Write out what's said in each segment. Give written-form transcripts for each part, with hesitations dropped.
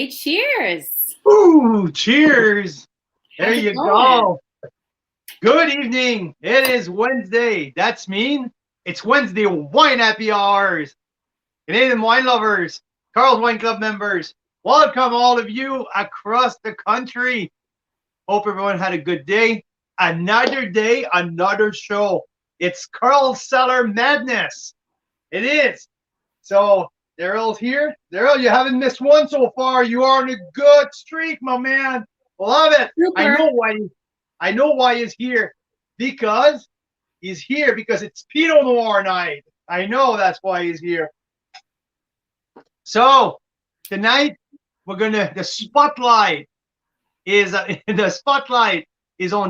Hey, cheers. Ooh, cheers. There How's it you going? go. Good evening. It is Wednesday. That's mean it's Wednesday wine happy hours. Canadian wine lovers, Carl's Wine Club members, welcome all of you across the country. Hope everyone had a good day. Another day, another show. It's Carl's Cellar Madness. It is. So Daryl's here. Daryl, you haven't missed one so far. You are on a good streak, my man. Love it. I Super. know why. I know why he's here. Because he's here because it's Pinot Noir night. I know that's why he's here. So tonight the spotlight is on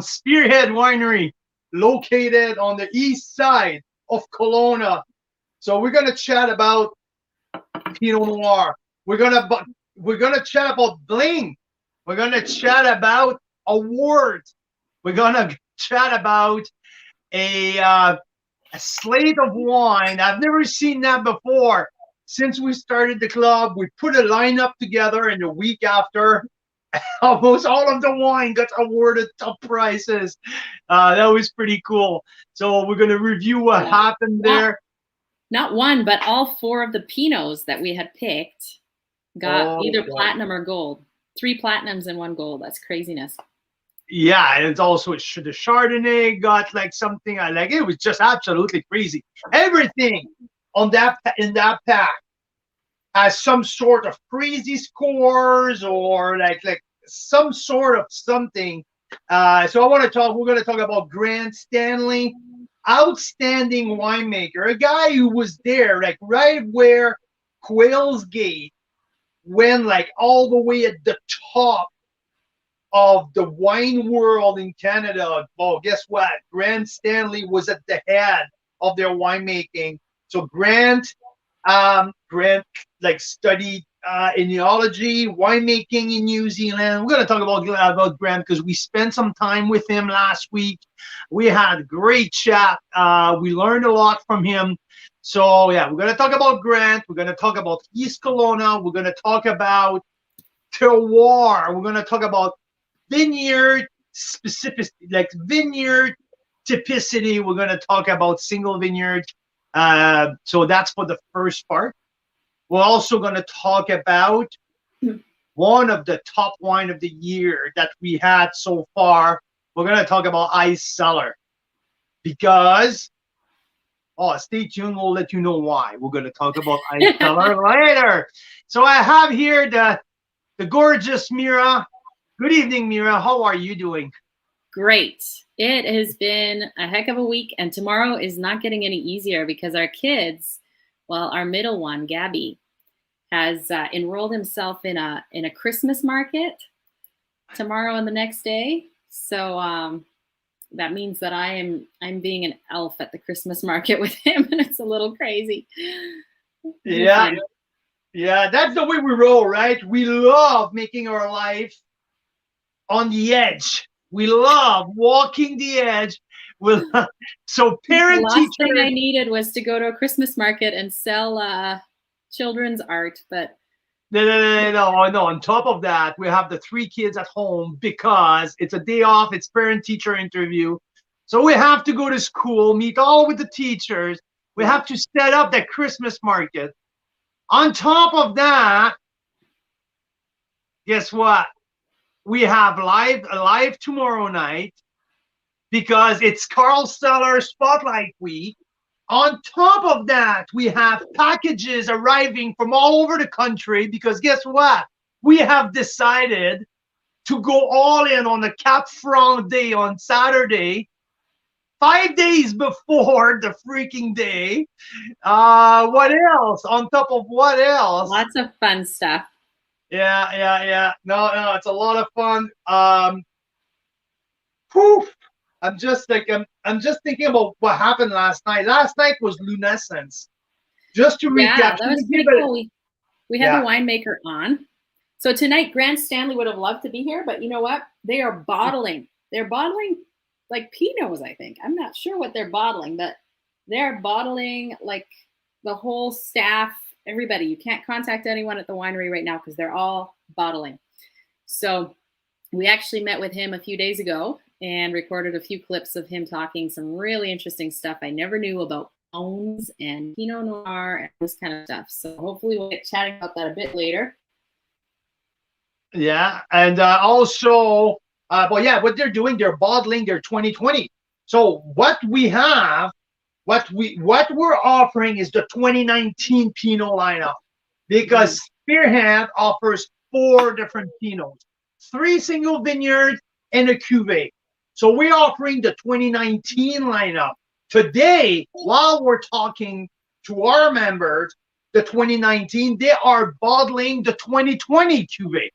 SpearHead Winery, located on the east side of Kelowna. So we're gonna chat about Pinot Noir. We're gonna chat about bling. We're gonna chat about awards. We're gonna chat about a slate of wine. I've never seen that before. Since we started the club, we put a lineup together, and the week after, almost all of the wine got awarded top prices. That was pretty cool. So we're gonna review what happened there. Not one, but all four of the Pinots that we had picked got either platinum or gold. 3 platinums and 1 gold. That's craziness. Yeah, and it's also the Chardonnay got like something I like. It was just absolutely crazy. Everything in that pack has some sort of crazy scores or like some sort of something. So we're going to talk about Grant Stanley, outstanding winemaker, a guy who was there like right where Quail's Gate went, like all the way at the top of the wine world in Canada. Oh, guess what? Grant Stanley was at the head of their winemaking. So Grant studied enology, winemaking in New Zealand. We're going to talk about Grant because we spent some time with him last week. We had a great chat. We learned a lot from him. So yeah, we're going to talk about Grant. We're going to talk about East Kelowna. We're going to talk about terroir. We're going to talk about vineyard specific, like vineyard typicity. We're going to talk about single vineyard. So that's for the first part. We're also going to talk about one of the top wine of the year that we had so far. We're going to talk about Ice Cellar because, stay tuned. We'll let you know why. We're going to talk about Ice Cellar later. So I have here the gorgeous Mira. Good evening, Mira. How are you doing? Great. It has been a heck of a week, and tomorrow is not getting any easier because our kids, well, our middle one, Gabby, has enrolled himself in a Christmas market tomorrow and the next day. So that means that I'm being an elf at the Christmas market with him, and it's a little crazy. Yeah. Yeah, that's the way we roll, right? We love making our life on the edge. We love walking the edge. So parent The last teacher. thing I needed was to go to a Christmas market and sell children's art, but No. On top of that, we have the 3 kids at home because it's a day off. It's parent-teacher interview, so we have to go to school, meet all with the teachers. We have to set up that Christmas market. On top of that, guess what? We have live tomorrow night because it's Carl's Cellar Spotlight Week. On top of that, we have packages arriving from all over the country because guess what? We have decided to go all in on the Cap Franc Day on Saturday, 5 days before the freaking day. What else? On top of what else? lots of fun stuff. Yeah. No, it's a lot of fun. Poof. I'm just thinking about what happened last night. Last night was Lunescence. Just to recap, Yeah, that was pretty cool. We had the winemaker on. So tonight, Grant Stanley would have loved to be here, but you know what? They are bottling. They're bottling like Pinots, I think. I'm not sure what they're bottling, but they're bottling like the whole staff everybody. You can't contact anyone at the winery right now because they're all bottling. So we actually met with him a few days ago and recorded a few clips of him talking some really interesting stuff I never knew about bones and Pinot Noir and this kind of stuff. So hopefully we'll get chatting about that a bit later. Yeah, and also, but yeah, what they're doing, they're bottling their 2020. So what we have, what we're offering is the 2019 Pinot lineup, because SpearHead offers 4 different Pinots, 3 single vineyards, and a Cuvee. So we're offering the 2019 lineup today. While we're talking to our members, the 2019, they are bottling the 2020 Cuvee.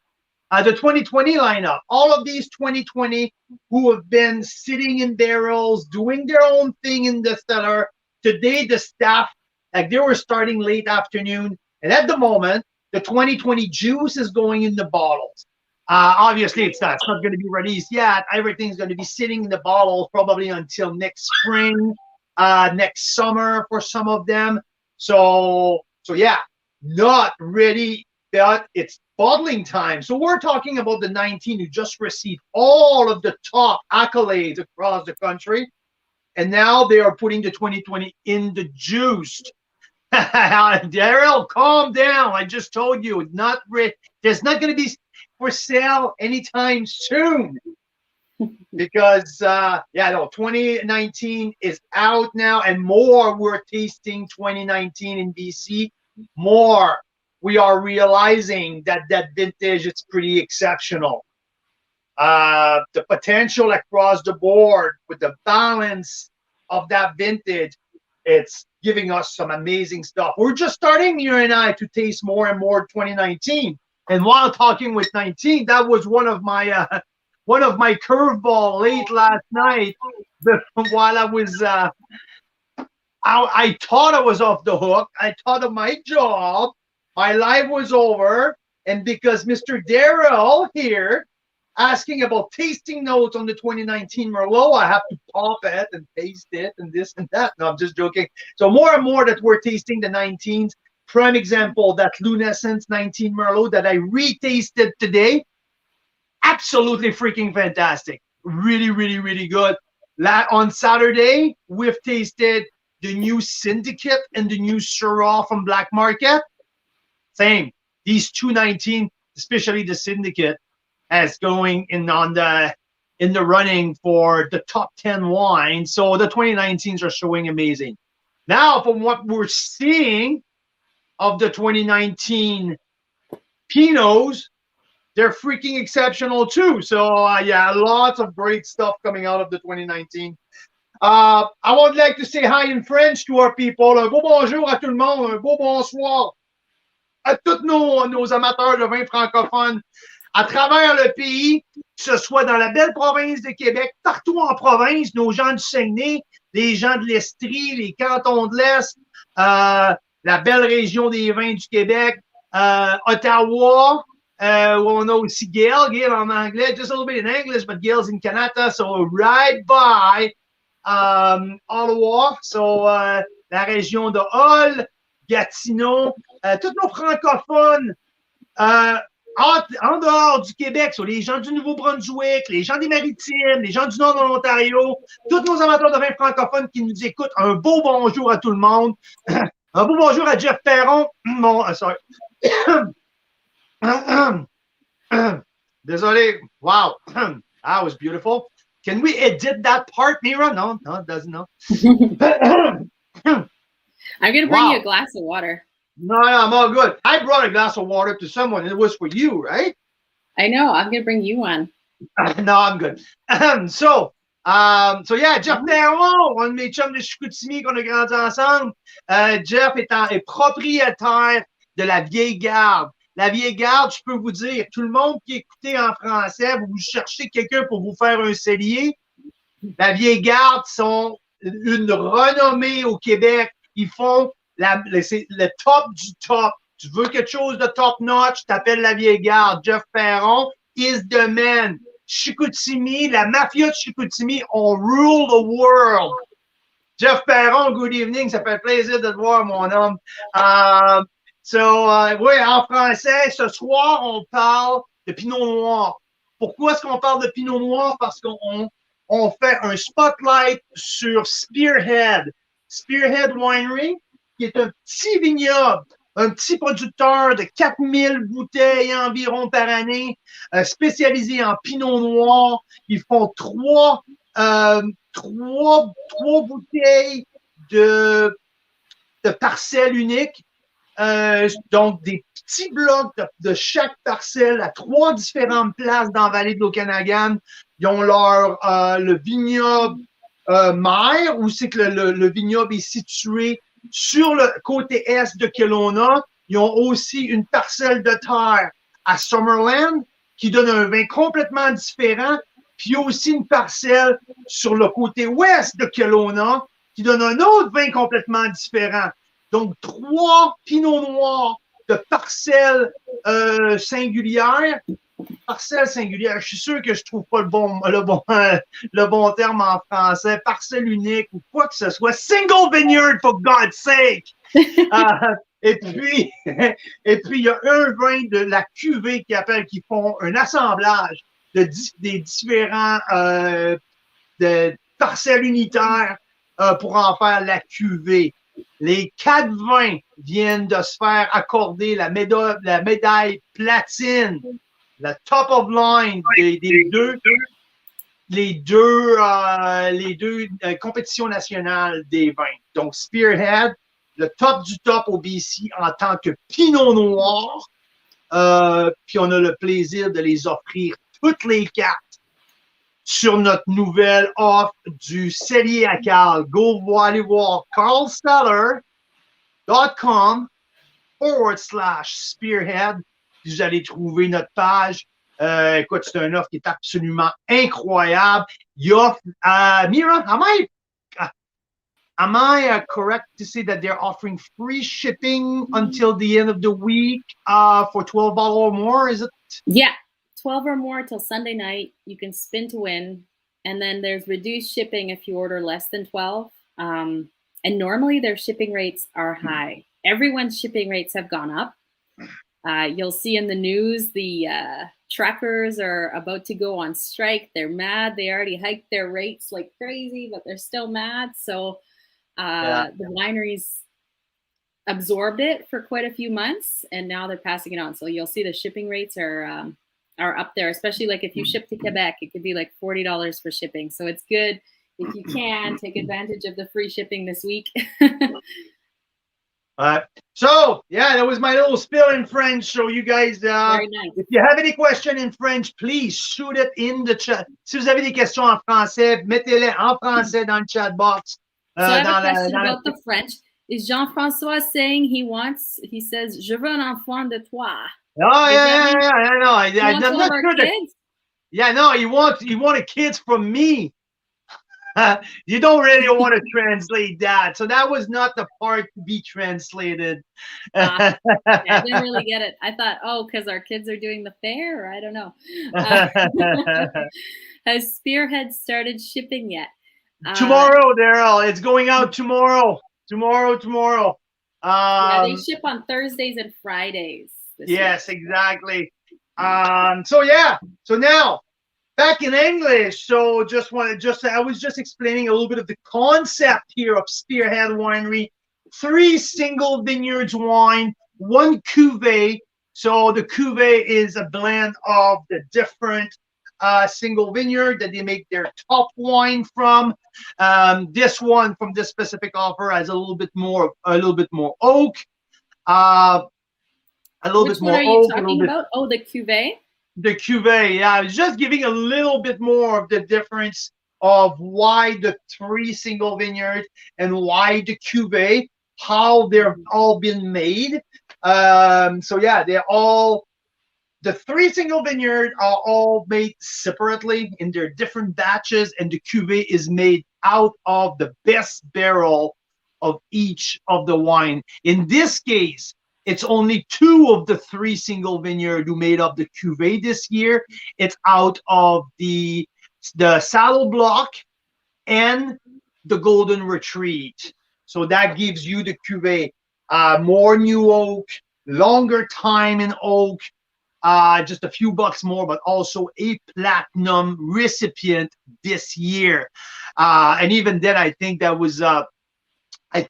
The 2020 lineup, all of these 2020 who have been sitting in barrels, doing their own thing in the cellar. Today, the staff, like they were starting late afternoon. And at the moment, the 2020 juice is going in the bottles. Obviously, it's not going to be released yet. Everything's going to be sitting in the bottles probably until next spring, next summer for some of them. So yeah, not ready, but it's bottling time. So we're talking about the 19 who just received all of the top accolades across the country, and now they are putting the 2020 in the juice. Daryl, calm down. I just told you, not there's not going to be for sale anytime soon, because 2019 is out now, and more. We're tasting 2019 in BC. More. We are realizing that vintage, it's pretty exceptional. The potential across the board with the balance of that vintage, it's giving us some amazing stuff. We're just starting, you and I, to taste more and more 2019. And while talking with 19, that was one of my curveball late last night. While I was, I thought I was off the hook. I thought of my job. My life was over, and because Mr. Daryl here asking about tasting notes on the 2019 Merlot, I have to pop it and taste it and this and that. No, I'm just joking. So more and more that we're tasting the 19s. Prime example, that Lunescence 19 Merlot that I retasted today. Absolutely freaking fantastic. Really, really, really good. On Saturday, we've tasted the new Syndicate and the new Syrah from Black Market. Same. These 219, especially the Syndicate, as going in the running for the top 10 wines. So the 2019s are showing amazing. Now, from what we're seeing of the 2019 Pinots, they're freaking exceptional too. So yeah, lots of great stuff coming out of the 2019. I would like to say hi in French to our people. Un beau bonjour à tout le monde, un beau bonsoir à tous nos amateurs de vin francophones à travers le pays, que ce soit dans la belle province de Québec, partout en province, nos gens du Saguenay, les gens de l'Estrie, les cantons de l'Est, la belle région des vins du Québec, Ottawa, où on a aussi Gail en anglais, just a little bit in English, but Gail's in Canada, so right by Ottawa, so la région de Hull, Gatineau, tous nos francophones en dehors du Québec, so les gens du Nouveau-Brunswick, les gens des Maritimes, les gens du nord de l'Ontario, tous nos amateurs de vin francophones qui nous écoutent, un beau bonjour à tout le monde. Un beau bonjour à Jeff Perron. Sorry. Désolé. Wow. That was beautiful. Can we edit that part, Mira? No, it doesn't. No. I'm going to bring you a glass of water. No, I'm all good. I brought a glass of water to someone. It was for you, right? I know. I'm going to bring you one. No, I'm good. So yeah, Jeff Perron, un de mes chums de Chicoutimi qu'on a grandi ensemble. Jeff est propriétaire de la Vieille Garde. La Vieille Garde, je peux vous dire, tout le monde qui écoutait en français, vous cherchez quelqu'un pour vous faire un cellier. La Vieille Garde sont une renommée au Québec. Ils font le top du top. Tu veux quelque chose de top notch, t'appelles la Vieille Garde. Jeff Perron is the man. Chicoutimi, la mafia de Chicoutimi, on rule the world. Jeff Perron, good evening, ça fait plaisir de te voir, mon homme. Oui, en français, ce soir, on parle de Pinot Noir. Pourquoi est-ce qu'on parle de Pinot Noir? Parce qu'on fait un spotlight sur SpearHead Winery, qui est un petit vignoble, un petit producteur de 4000 bouteilles environ par année, spécialisé en Pinot Noir. Ils font trois bouteilles de parcelles uniques. Donc, des petits blocs de chaque parcelle à 3 différentes places dans la vallée de l'Okanagan. Ils ont le vignoble mère, où c'est que le vignoble est situé sur le côté est de Kelowna. Ils ont aussi une parcelle de terre à Summerland qui donne un vin complètement différent. Puis il y a aussi une parcelle sur le côté ouest de Kelowna qui donne un autre vin complètement différent. Donc, 3 Pinot Noirs de parcelles singulières. Parcelle singulière, je suis sûr que je trouve pas le bon terme en français. Parcelle unique ou quoi que ce soit. Single vineyard, for God's sake! Et puis, il y a un vin de la Cuvee qui font un assemblage des différents de parcelles unitaires pour en faire la Cuvée. Les 4 vins viennent de se faire accorder la médaille platine, la top of line les deux compétitions nationales des vins. Donc, SpearHead, le top du top au BC en tant que Pinot Noir. Puis on a le plaisir de les offrir toutes les 4 sur notre nouvelle offre du cellier à Carl. Aller voir carlsteller.com/spearhead. Vous allez trouver notre page. Écoute, c'est une offre qui est absolument incroyable. Il offre, Mira, am I correct to say that they're offering free shipping until the end of the week for $12 or more? Is it? Yeah. 12 or more till Sunday night. You can spin to win. And then there's reduced shipping if you order less than 12. And normally their shipping rates are high. Everyone's shipping rates have gone up. You'll see in the news, the truckers are about to go on strike. They're mad. They already hiked their rates like crazy, but they're still mad. So the wineries absorbed it for quite a few months, and now they're passing it on. So you'll see the shipping rates are up there, especially like if you ship to Quebec, it could be like $40 for shipping. So it's good if you can take advantage of the free shipping this week. So, yeah, that was my little spill in French. So you guys, Very nice. If you have any question in French, please shoot it in the chat. Si vous avez des questions en français, mettez-les en français dans le chat box. So I have a question about the French. Is Jean-François saying he says, je veux un enfant de toi? Oh, yeah, I know. I'm not sure kids? Yeah, no, he wanted kids from me. You don't really want to translate that. So that was not the part to be translated. Yeah, I didn't really get it. I thought, because our kids are doing the fair, or I don't know. Has SpearHead started shipping yet? Tomorrow, Daryl. It's going out tomorrow. Tomorrow. Yeah, they ship on Thursdays and Fridays. Yes, exactly. So now back in English. So I was just explaining a little bit of the concept here of SpearHead Winery. 3 single vineyards wine, 1 cuvee. So the cuvee is a blend of the different single vineyard that they make their top wine from. This one from this specific offer has a little bit more oak. Which one are you talking about? Oh, the cuvee? The cuvee, yeah. I was just giving a little bit more of the difference of why the 3 single vineyards and why the cuvee, how they're all been made. The 3 single vineyards are all made separately in their different batches, and the cuvee is made out of the best barrel of each of the wine. In this case, it's only 2 of the 3 single vineyard who made up the cuvee this year. It's out of the Saddle Block and the Golden Retreat. So that gives you the cuvee. More new oak, longer time in oak, just a few bucks more, but also a platinum recipient this year. And even then, I think that was, I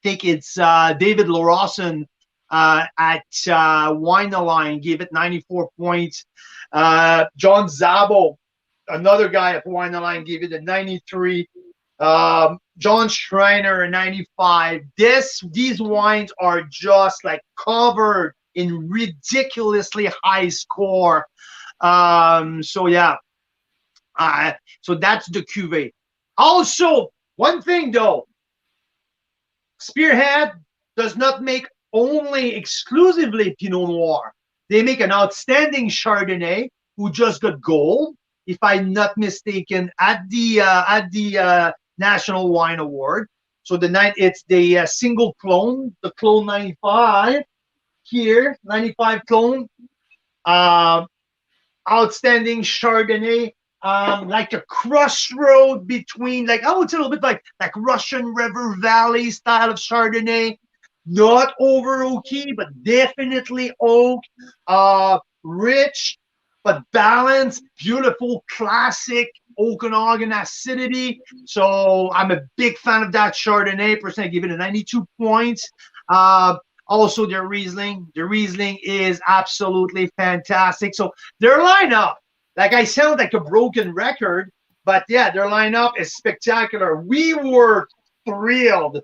think it's David Larossen at Wine Line gave it 94 points. John Zabo, another guy at Wine Line, gave it a 93. John Schreiner, a 95. These wines are just like covered in ridiculously high score. So yeah, so that's the Cuvee. Also, one thing though, SpearHead does not make only exclusively Pinot Noir. They make an outstanding Chardonnay who just got gold, if I'm not mistaken, at the National Wine Award. So it's the single clone, the clone 95 here, 95 clone. Outstanding Chardonnay, like a crossroad between, like, oh, it's a little bit like Russian River Valley style of Chardonnay. Not over oaky, but definitely oak. Rich, but balanced, beautiful, classic Okanagan acidity. So I'm a big fan of that Chardonnay. Personally, I give it a 92 points. Also, their Riesling. The Riesling is absolutely fantastic. So their lineup, like, I sound like a broken record, but yeah, their lineup is spectacular. We were thrilled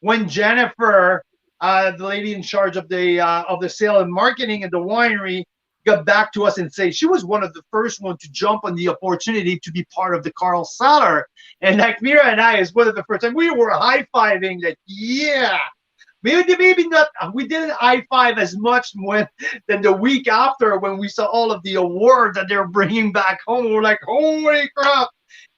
when Jennifer, the lady in charge of the sale and marketing at the winery, got back to us and say she was one of the first one to jump on the opportunity to be part of the Carl Cellar. And like Mira and I, is one of the first time we were high-fiving that, yeah. Maybe not. We didn't high-five as much than the week after when we saw all of the awards that they're bringing back home. We're like, holy crap,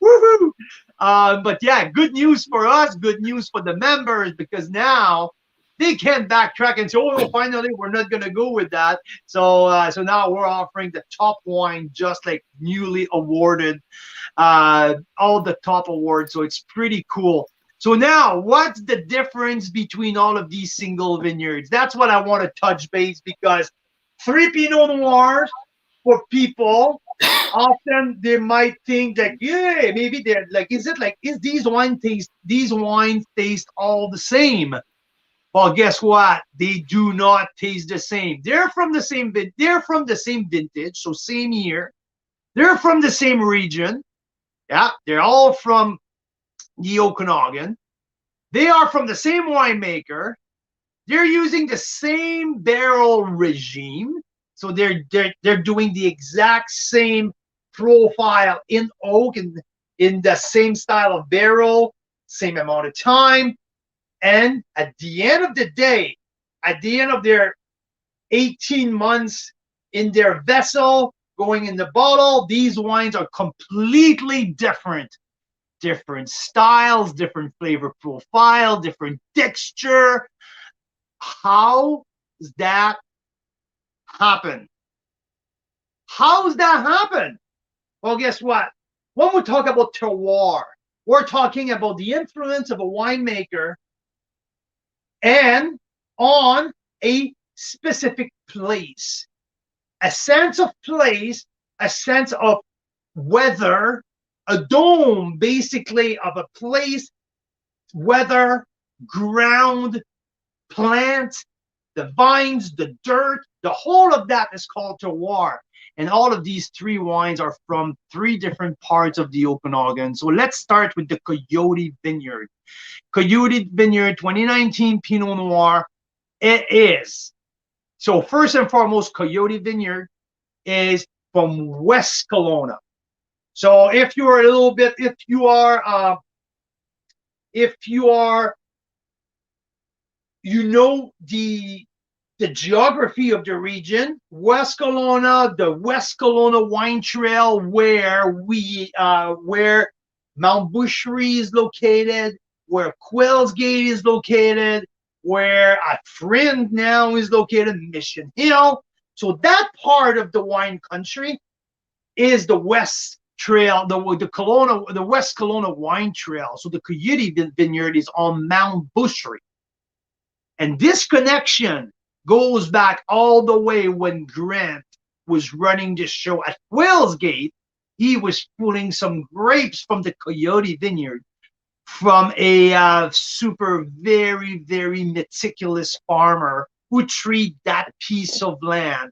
woohoo! But yeah, good news for us, good news for the members, because now they can backtrack and say, oh, finally, we're not going to go with that. So now we're offering the top wine, just like newly awarded, all the top awards. So it's pretty cool. So now, what's the difference between all of these single vineyards? That's what I want to touch base, because 3 Pinot Noirs for people, often they might think that, yeah, maybe they're like, is these wines taste all the same? Well, guess what? They do not taste the same. They're from the same vintage, so same year. They're from the same region. Yeah, they're all from the Okanagan. They are from the same winemaker. They're using the same barrel regime. So they're doing the exact same profile in oak and in the same style of barrel, same amount of time. And at the end of the day, at the end of their 18 months in their vessel, going in the bottle, these wines are completely different. Different styles, different flavor profile, different texture. How does that happen? How does that happen? Well, guess what? When we talk about terroir, we're talking about the influence of a winemaker and on a specific place. A sense of place, a sense of weather, a dome, basically, of a place, weather, ground, plants, the vines, the dirt, the whole of that is called terroir. And all of these 3 wines are from 3 different parts of the Okanagan. So let's start with the Coyote Vineyard. Coyote Vineyard 2019 Pinot Noir. It is. So first and foremost, Coyote Vineyard is from West Kelowna. So if you are you know the geography of the region, West Kelowna, the West Kelowna Wine Trail, where Mount Bushry is located, where Quails Gate is located, where a friend now is located, Mission Hill. So that part of the wine country is the West Trail, the West Kelowna Wine Trail. So the Coyote Vineyard is on Mount Bushry. And this connection goes back all the way when Grant was running this show at Wellsgate. He was pulling some grapes from the Coyote Vineyard from a super, very, very meticulous farmer who treat that piece of land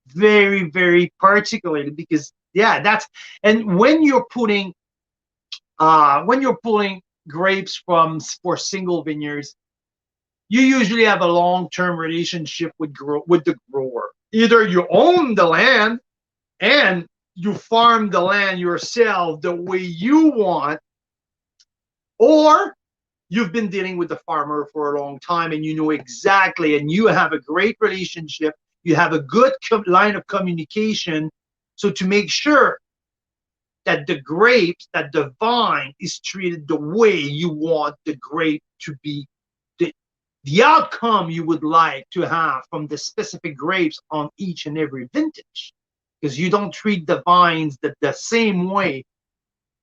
very, very particularly, because yeah, that's, and when you're pulling grapes for single vineyards, you usually have a long-term relationship with the grower. Either you own the land and you farm the land yourself the way you want, or you've been dealing with the farmer for a long time and you know exactly, and you have a great relationship, you have a good line of communication, so to make sure that the grapes, that the vine is treated the way you want the grape to be, the outcome you would like to have from the specific grapes on each and every vintage, because you don't treat the vines the same way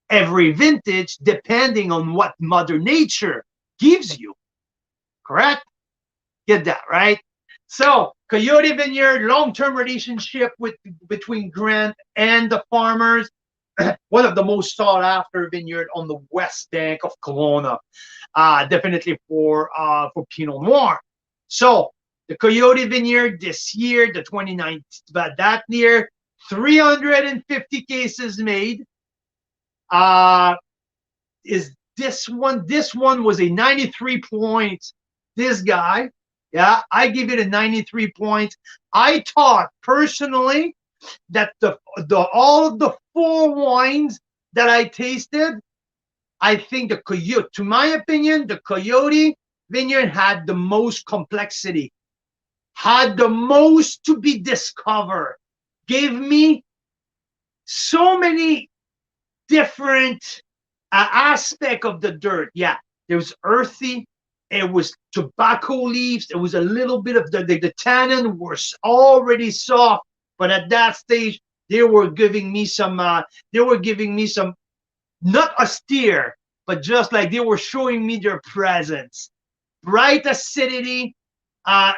every vintage, depending on what Mother Nature gives you. Correct? Get that, right? So Coyote Vineyard, long-term relationship between Grant and the farmers. One of the most sought after vineyard on the west bank of Kelowna, definitely for Pinot Noir. So the Coyote Vineyard this year, the 29th, that year, 350 cases made. Is this one? This one was a 93 points. This guy, yeah, I give it a 93 points. I thought personally that all of the 4 wines that I tasted, I think the Coyote, to my opinion, the Coyote Vineyard had the most complexity, had the most to be discovered, gave me so many different aspect of the dirt. Yeah, it was earthy, it was tobacco leaves, it was a little bit of the tannin was already soft, but at that stage they were giving me some not austere, but just like they were showing me their presence. Bright acidity.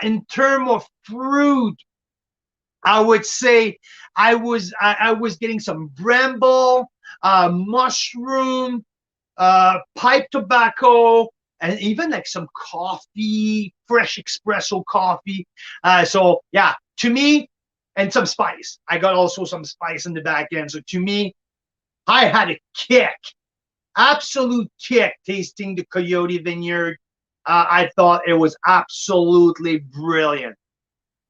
In terms of fruit, I would say I was getting some bramble, mushroom, pipe tobacco, and even like some coffee, fresh espresso coffee. So yeah, to me, and some spice. I got also some spice in the back end. So to me, I had a kick, absolute kick tasting the Coyote Vineyard. I thought it was absolutely brilliant.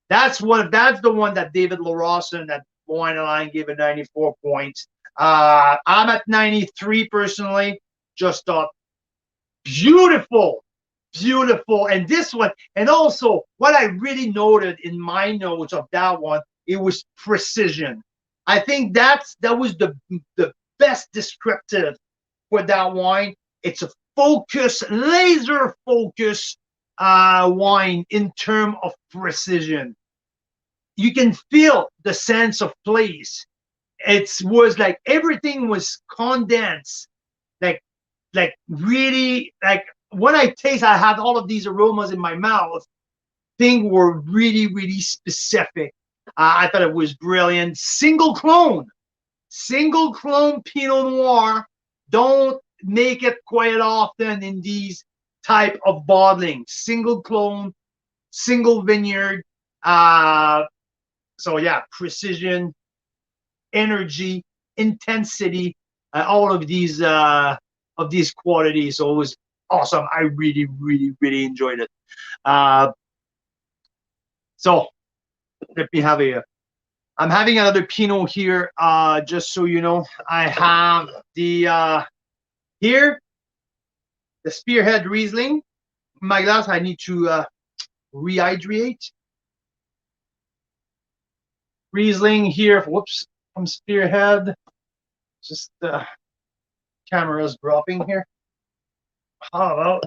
That's the one that David LaRossa and that Wine Line gave a 94 points. I'm at 93 personally. Just thought beautiful, beautiful. And this one, and also what I really noted in my notes of that one, it was precision. I think that was the best descriptive for that wine. It's a focus, laser focus wine in terms of precision. You can feel the sense of place. It was like everything was condensed, like really, like when I taste, I had all of these aromas in my mouth. Things were really, really specific. I thought it was brilliant. Single clone Pinot Noir. Don't make it quite often in these type of bottling. Single clone, single vineyard. So yeah, precision, energy, intensity, all of these qualities. So it was awesome. I really, really, really enjoyed it. So let me have I'm having another Pinot here. Just so you know, I have the here the SpearHead Riesling. My glass, I need to rehydrate. Riesling here, whoops, from SpearHead. Just the camera's dropping here. How about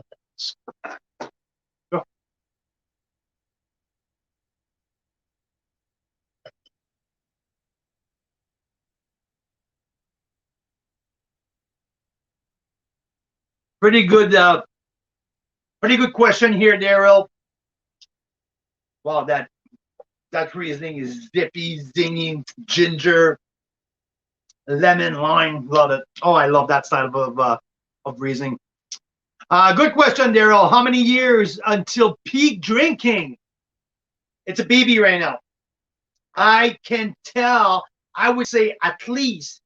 go. Pretty good question here, Daryl. Wow, that Riesling is zippy, zingy, ginger, lemon, lime. Love it. Oh, I love that style of Riesling. Good question, Daryl. How many years until peak drinking? It's a baby right now. I can tell, I would say at least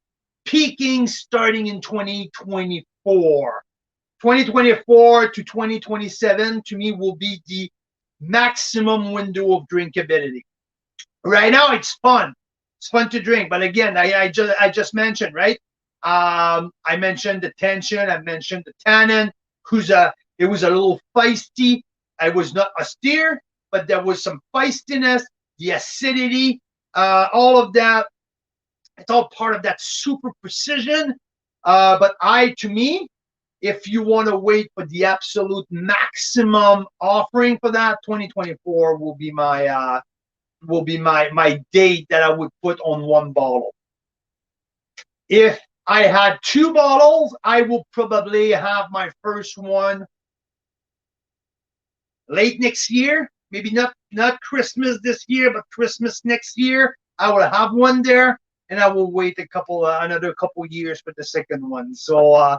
peaking starting in 2024. 2024 to 2027 to me will be the maximum window of drinkability. Right now, it's fun. It's fun to drink, but again, I just mentioned, right? I mentioned the tension. I mentioned the tannin. It was a little feisty. I was not austere, but there was some feistiness, the acidity, all of that. It's all part of that super precision. But to me, if you want to wait for the absolute maximum offering for that, 2024 will be my date that I would put on one bottle. If I had two bottles, I will probably have my first one late next year. Maybe not Christmas this year, but Christmas next year. I will have one there, and I will wait another couple years for the second one. So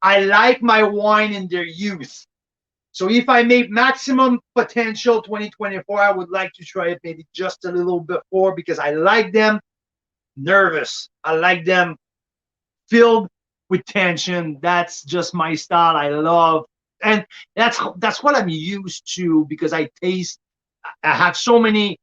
I like my wine in their youth. So if I make maximum potential 2024, I would like to try it maybe just a little before because I like them nervous. I like them filled with tension. That's just my style. I love, and that's what I'm used to because I have so many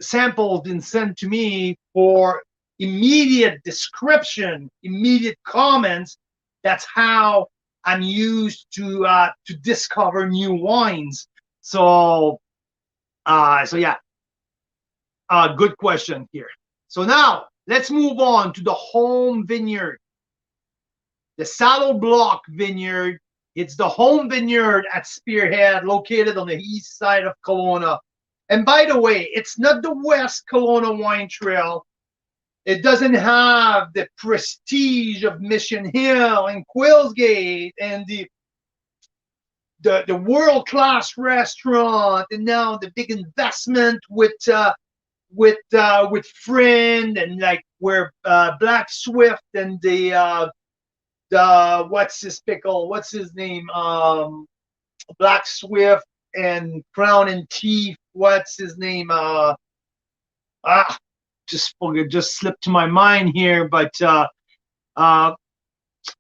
samples been sent to me for immediate description, immediate comments. That's how I'm used to discover new wines. So yeah, good question here. So now let's move on to the home vineyard, the Saddle Block Vineyard. It's the home vineyard at SpearHead, located on the east side of Kelowna. And by the way, it's not the West Kelowna Wine Trail. It doesn't have the prestige of Mission Hill and Quailsgate and the world-class restaurant, and now the big investment with Friend, and like where Black Swift and the what's his pickle? What's his name? Black Swift and Crown and Teeth. What's his name? Just slipped to my mind here. But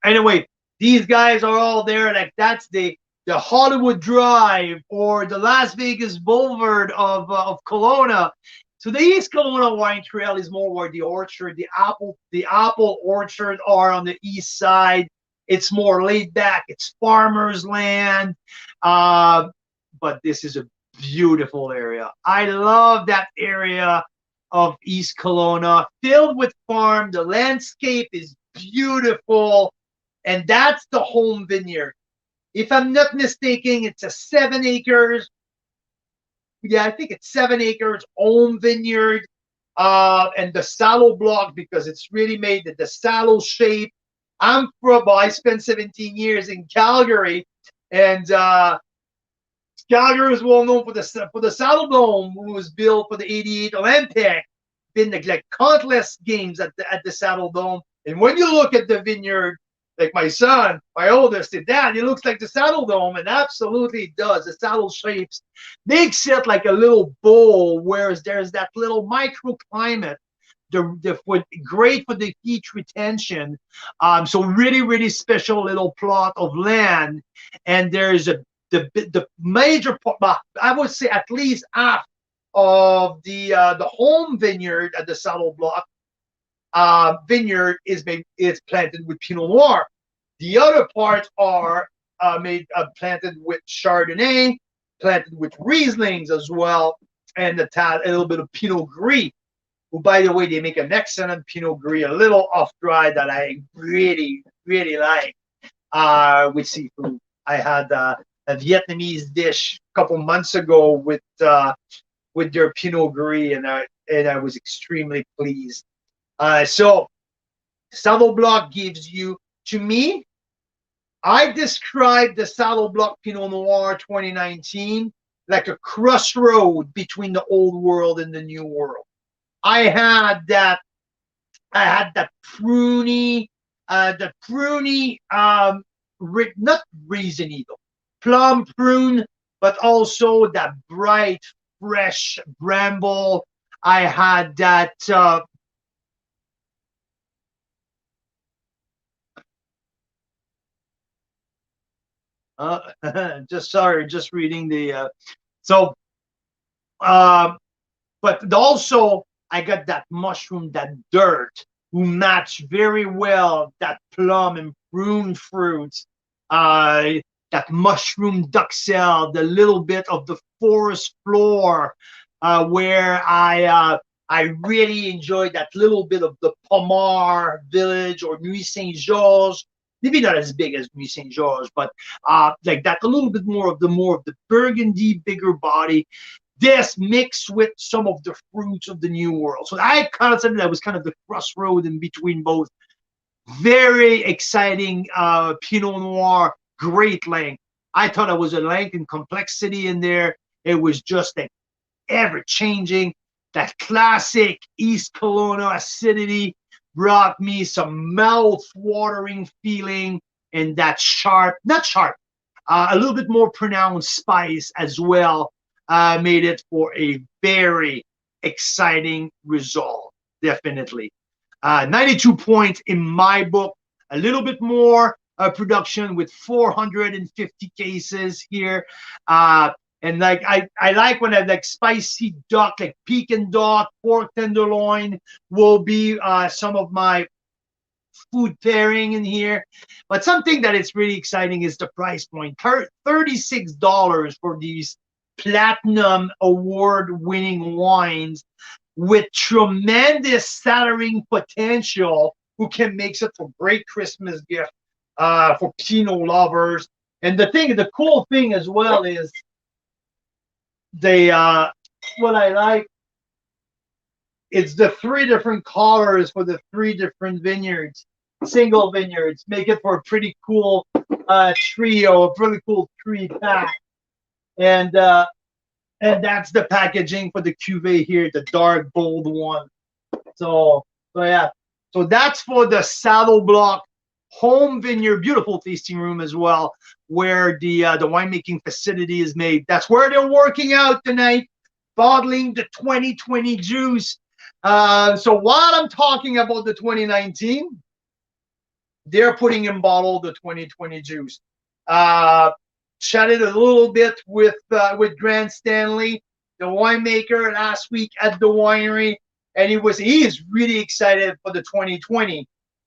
anyway, these guys are all there. Like that's the Hollywood Drive or the Las Vegas Boulevard of Kelowna. So the East Kelowna Wine Trail is more where the orchard, the apple orchard are on the east side. It's more laid back. It's farmers' land. But this is a beautiful area. I love that area of East Kelowna, filled with farm. The landscape is beautiful. And that's the home vineyard. If I'm not mistaken, it's a 7 acres. Yeah, I think it's 7 acres home vineyard. And the saddle block, because it's really made the saddle shape. I spent 17 years in Calgary, and Calgary is well known for the Saddle Dome, who was built for the '88 Olympic. Been like countless games at the Saddle Dome. And when you look at the vineyard, like my son, my oldest, said, Dad, it looks like the Saddle Dome, and absolutely it does. The saddle shapes makes it like a little bowl, whereas there's that little microclimate. Great for the heat retention. So really, really special little plot of land. And there's the major part, I would say at least half of the home vineyard at the Saddle Block vineyard is planted with Pinot Noir. The other parts are planted with Chardonnay, planted with Rieslings as well, and a little bit of Pinot Gris. Well, by the way, they make an excellent Pinot Gris, a little off-dry that I really, really like with seafood. I had a Vietnamese dish a couple months ago with their Pinot Gris, and I was extremely pleased. So Saddle Block gives you, to me, I described the Saddle Block Pinot Noir 2019 like a crossroad between the old world and the new world. I had that pruny, not raisiny though, plum prune, but also that bright, fresh bramble. I had that. Just reading the. So, but also I got that mushroom, that dirt, who match very well that plum and prune fruits. That mushroom duxelle, the little bit of the forest floor, where I really enjoyed that little bit of the Pomar village or Nuit Saint Georges. Maybe not as big as Nuit Saint Georges, but like that, a little bit more of the Burgundy, bigger body. This mixed with some of the fruits of the New World. So I consider that was kind of the crossroad in between both. Very exciting Pinot Noir, great length. I thought it was a length and complexity in there. It was just like ever-changing. That classic East Kelowna acidity brought me some mouth-watering feeling, and that sharp, not sharp, a little bit more pronounced spice as well. Made it for a very exciting result, definitely. 92 points in my book, a little bit more production with 450 cases here. And like I like when I like spicy duck, like Pekin duck, pork tenderloin will be some of my food pairing in here. But something that is really exciting is the price point. $36 for these platinum award-winning wines with tremendous cellaring potential, who can make it for great Christmas gift for Pinot lovers. And the cool thing as well is they what I like is the 3 different colors for the 3 different vineyards, single vineyards, make it for a pretty cool trio, a really cool 3-pack. And that's the packaging for the Cuvee here, the dark bold one. So yeah, so that's for the Saddle Block home vineyard, beautiful tasting room as well, where the winemaking facility is made. That's where they're working out tonight, bottling the 2020 juice. So while I'm talking about the 2019, they're putting in bottle the 2020 juice. Chatted a little bit with Grant Stanley, the winemaker, last week at the winery, and he is really excited for the 2020.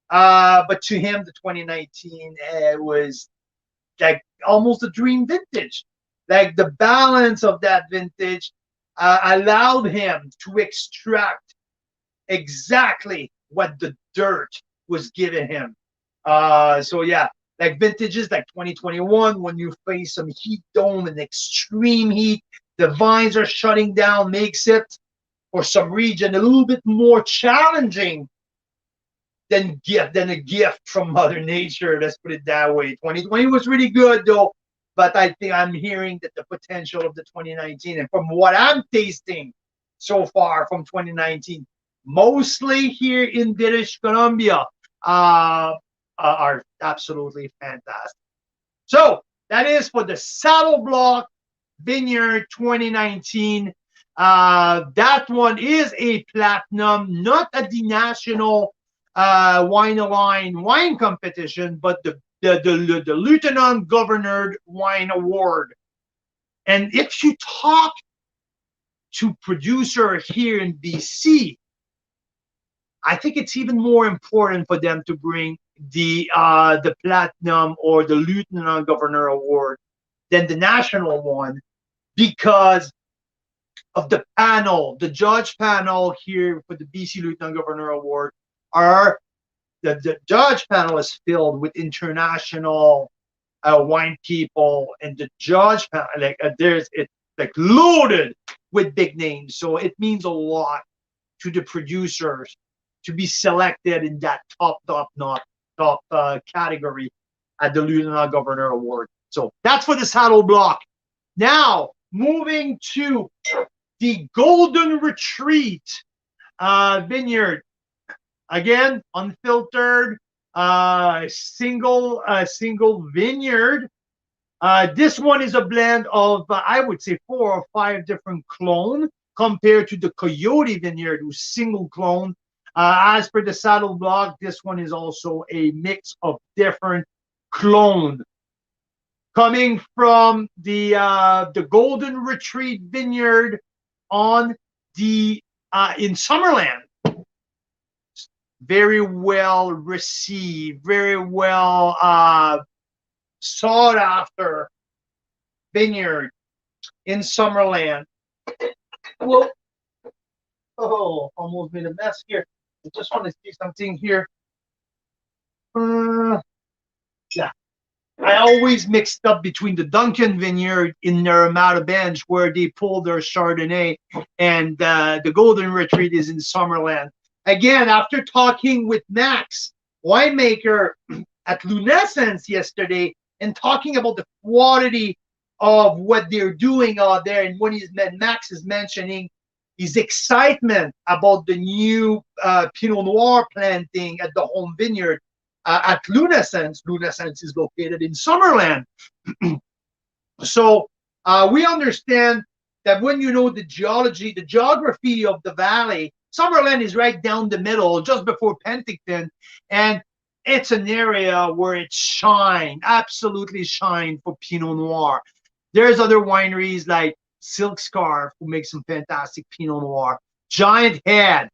But to him, the 2019 was like almost a dream vintage. Like the balance of that vintage allowed him to extract exactly what the dirt was giving him. So yeah, like vintages like 2021, when you face some heat dome and extreme heat, the vines are shutting down, makes it for some region a little bit more challenging than a gift from Mother Nature. Let's put it that way. 2020 was really good though, but I think I'm hearing that the potential of the 2019, and from what I'm tasting so far from 2019, mostly here in British Columbia, are absolutely fantastic. So that is for the Saddle Block Vineyard 2019. That one is a platinum, not at the national Wine Align wine competition, but the Lieutenant Governor Wine Award. And if you talk to producer here in BC, I think it's even more important for them to bring the platinum or the Lieutenant Governor Award than the national one, because of the panel, the judge panel here for the BC Lieutenant Governor Award. The judge panel is filled with international wine people, and the judge panel, it's like loaded with big names. So it means a lot to the producers to be selected in that top category at the Lieutenant Governor Award. So that's for the Saddle Block. Now moving to the Golden Retreat vineyard. Again, unfiltered, single vineyard. This one is a blend of, I would say, 4 or 5 different clone compared to the Coyote Vineyard, who's single clone. As per the saddle block, this one is also a mix of different clone. Coming from the Golden Retreat Vineyard on the in Summerland. Very well received, very well sought after vineyard in Summerland. Well, oh, almost made a mess here. I just want to see something here. Yeah. I always mixed up between the Duncan Vineyard in Ramada Bench, where they pull their Chardonnay, and the Golden Retreat is in Summerland. Again, after talking with Max, winemaker at Lunescence yesterday, and talking about the quality of what they're doing out there, and when Max is mentioning his excitement about the new Pinot Noir planting at the home vineyard at Lunescence. Lunescence is located in Summerland. So we understand that when you know the geology, the geography of the valley, Summerland is right down the middle, just before Penticton, and it's an area where it shine, absolutely shine for Pinot Noir. There's other wineries like Silk Scarf who make some fantastic Pinot Noir. Giant Head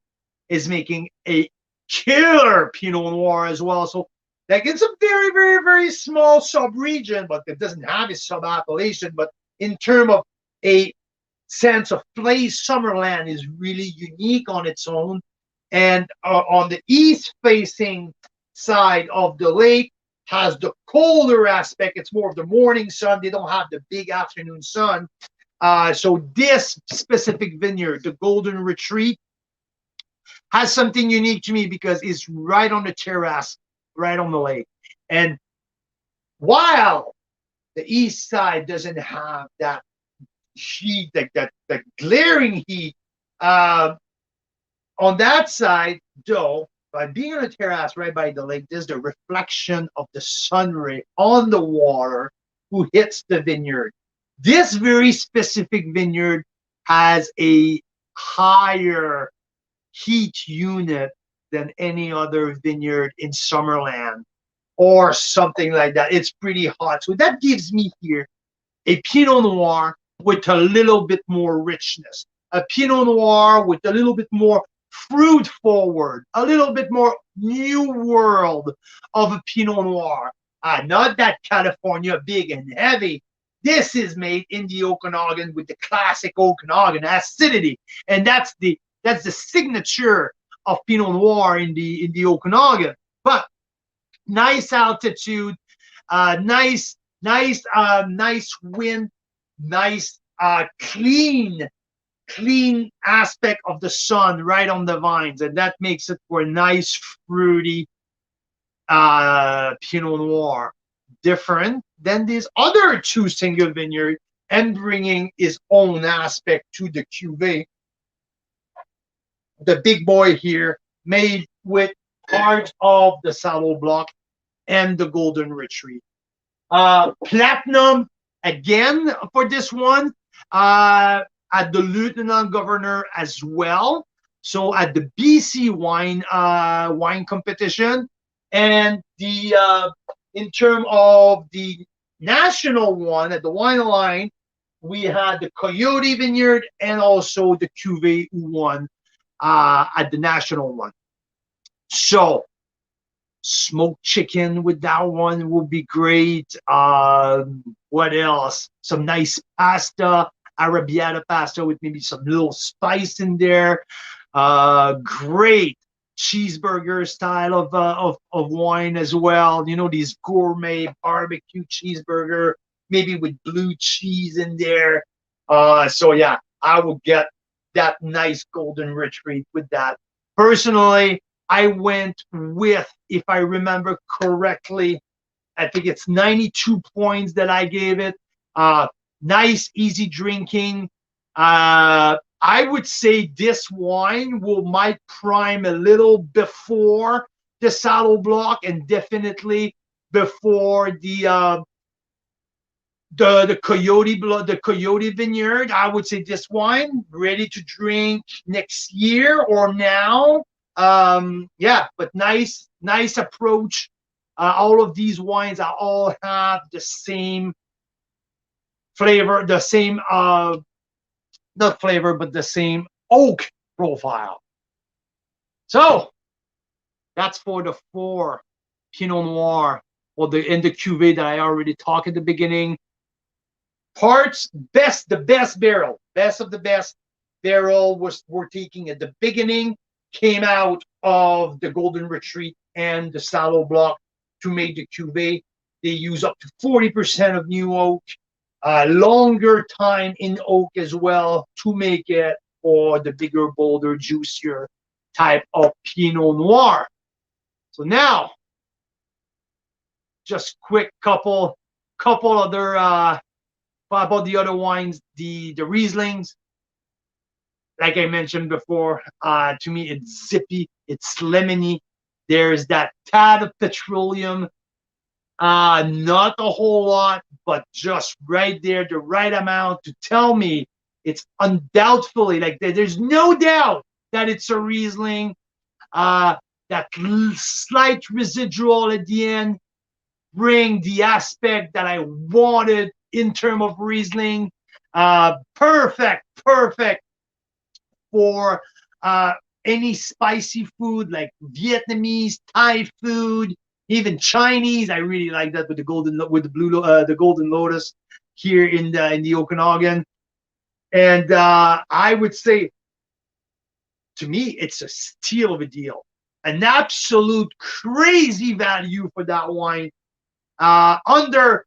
is making a killer Pinot Noir as well. So like it's a very, very, very small sub-region, but it doesn't have a sub-appellation. But in terms of a sense of place, Summerland is really unique on its own. And on the east-facing side of the lake has the colder aspect. It's more of the morning sun. They don't have the big afternoon sun. So this specific vineyard, the Golden Retreat, has something unique to me because it's right on the terrace, right on the lake. And while the east side doesn't have that heat, that glaring heat, on that side, though, by being on a terrace right by the lake, there's the reflection of the sun ray on the water who hits the vineyard. This very specific vineyard has a higher heat unit than any other vineyard in Summerland or something like that. It's pretty hot. So that gives me here a Pinot Noir with a little bit more richness, a Pinot Noir with a little bit more fruit forward, a little bit more new world of a Pinot Noir. Not that California big and heavy. This is made in the Okanagan with the classic Okanagan acidity, and that's the signature of Pinot Noir in the Okanagan. But nice altitude, nice wind, nice clean aspect of the sun right on the vines, and that makes it for a nice fruity Pinot Noir. Different than these other two single vineyards, and bringing his own aspect to the Cuvee. The big boy here, made with parts of the Saddle Block and the Golden Retreat. Platinum again for this one at the Lieutenant Governor as well. So at the BC wine competition, and the in terms of the national one at the Wine Line, we had the Coyote Vineyard and also the Cuvee who won at the national one. So smoked chicken with that one will be great. What else? Some nice pasta, arrabbiata pasta with maybe some little spice in there. Great cheeseburger style of wine as well. You know, these gourmet barbecue cheeseburger, maybe with blue cheese in there. So yeah, I will get that nice Golden Retreat with that. Personally, I went with, if I remember correctly, I think it's 92 points that I gave it. Nice, easy drinking. I would say this wine might prime a little before the Saddle Block and definitely before the Coyote Vineyard. I would say this wine ready to drink next year or now. Yeah, but nice approach. All of these wines all have the same flavor, the same not flavor, but the same oak profile. So that's for the 4 Pinot Noir or the Cuvee that I already talked at the beginning. The best barrel, best of the best barrel we're taking at the beginning came out of the Golden Retreat and the Saddle Block to make the Cuvee. They use up to 40% of new oak. Longer time in oak as well to make it for the bigger, bolder, juicier type of Pinot Noir. So now, just quick couple other about the other wines, the Rieslings. Like I mentioned before, to me it's zippy, it's lemony. There's that tad of petroleum. Not a whole lot, but just right there, the right amount to tell me it's undoubtedly, like there's no doubt that it's a Riesling. That slight residual at the end bring the aspect that I wanted in terms of Riesling. Perfect for any spicy food like Vietnamese, Thai food, even Chinese. I really like that with the golden lotus here in the Okanagan. And I would say, to me, it's a steal of a deal, an absolute crazy value for that wine. Under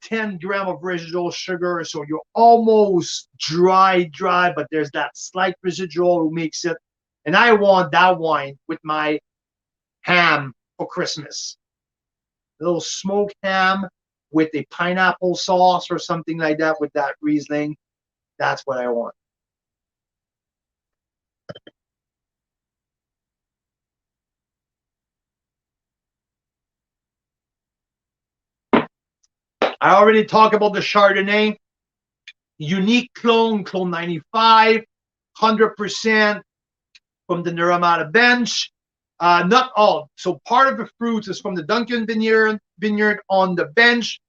10 grams of residual sugar, so you're almost dry, but there's that slight residual who makes it. And I want that wine with my ham for Christmas. A little smoked ham with a pineapple sauce or something like that with that Riesling. That's what I want. I already talked about the Chardonnay. Unique clone 95, 100% from the Naramata bench. Not all. So part of the fruit is from the Duncan Vineyard on the bench.